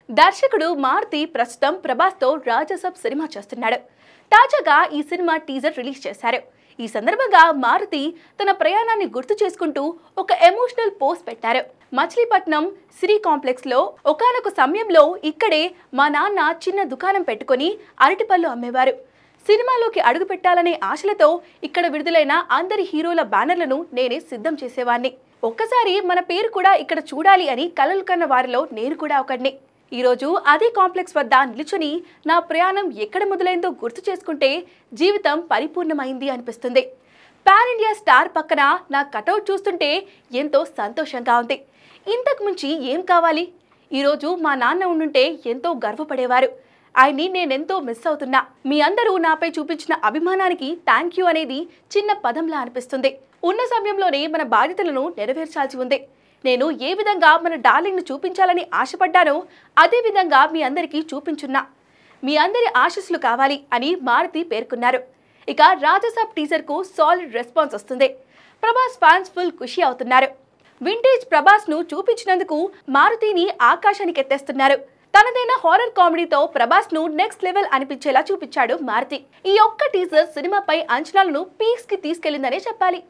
దర్శకుడు మారుతి ప్రస్తుతం ప్రభాస్ తో రాజసబ్ సినిమా చేస్తున్నాడు. తాజాగా ఈ సినిమా టీజర్ రిలీజ్ చేశారు. ఈ సందర్భంగా మారుతి తన ప్రయాణాన్ని గుర్తు చేసుకుంటూ ఒక ఎమోషనల్ పోస్ట్ పెట్టారు. మచిలీపట్నం సిరీ కాంప్లెక్స్ లో ఒకానొక సమయంలో ఇక్కడే మా నాన్న చిన్న దుకాణం పెట్టుకొని అరటిపళ్ళు అమ్మేవారు. సినిమాలోకి అడుగు పెట్టాలనే ఆశలతో ఇక్కడ విడుదలైన అందరి హీరోల బ్యానర్లను నేనే సిద్ధం చేసేవాడిని. ఒక్కసారి మన పేరు కూడా ఇక్కడ చూడాలి అని కలలు కన్న వారిలో నేను కూడా ఒకడిని. ఈరోజు అదే కాంప్లెక్స్ వద్ద నిలుచుని నా ప్రయాణం ఎక్కడ మొదలైందో గుర్తు చేసుకుంటే జీవితం పరిపూర్ణమైంది అనిపిస్తుంది. పాన్ ఇండియా స్టార్ పక్కన నా కటౌట్ చూస్తుంటే ఎంతో సంతోషంగా ఉంది. ఇంతకు మించి ఏం కావాలి? ఈరోజు మా నాన్న ఉండుంటే ఎంతో గర్వపడేవారు. ఆయన్ని నేనెంతో మిస్ అవుతున్నా. మీ అందరూ నాపై చూపించిన అభిమానానికి థ్యాంక్ యూ అనేది చిన్న పదంలా అనిపిస్తుంది. ఉన్న సమయంలోనే మన బాధ్యతలను నెరవేర్చాల్సి ఉంది. నేను ఏ విధంగా మన డార్లింగ్ను చూపించాలని ఆశపడ్డానో అదే విధంగా మీ అందరికీ చూపించున్నా. మీ అందరి ఆశీస్సులు కావాలి అని మారుతి పేర్కొన్నారు. ఇక రాజసాబ్ టీజర్కు సాలిడ్ రెస్పాన్స్ వస్తుంది. ప్రభాస్ ఫ్యాన్స్ ఫుల్ ఖుషి అవుతున్నారు. వింటేజ్ ప్రభాస్ను చూపించినందుకు మారుతిని ఆకాశానికి ఎత్తేస్తున్నారు. తనదైన హారర్ కామెడీతో ప్రభాస్ను నెక్స్ట్ లెవెల్ అనిపించేలా చూపించాడు మారుతి. ఈ ఒక్క టీజర్ సినిమాపై అంచనాలను పీక్స్ కి తీసుకెళ్లిందనే చెప్పాలి.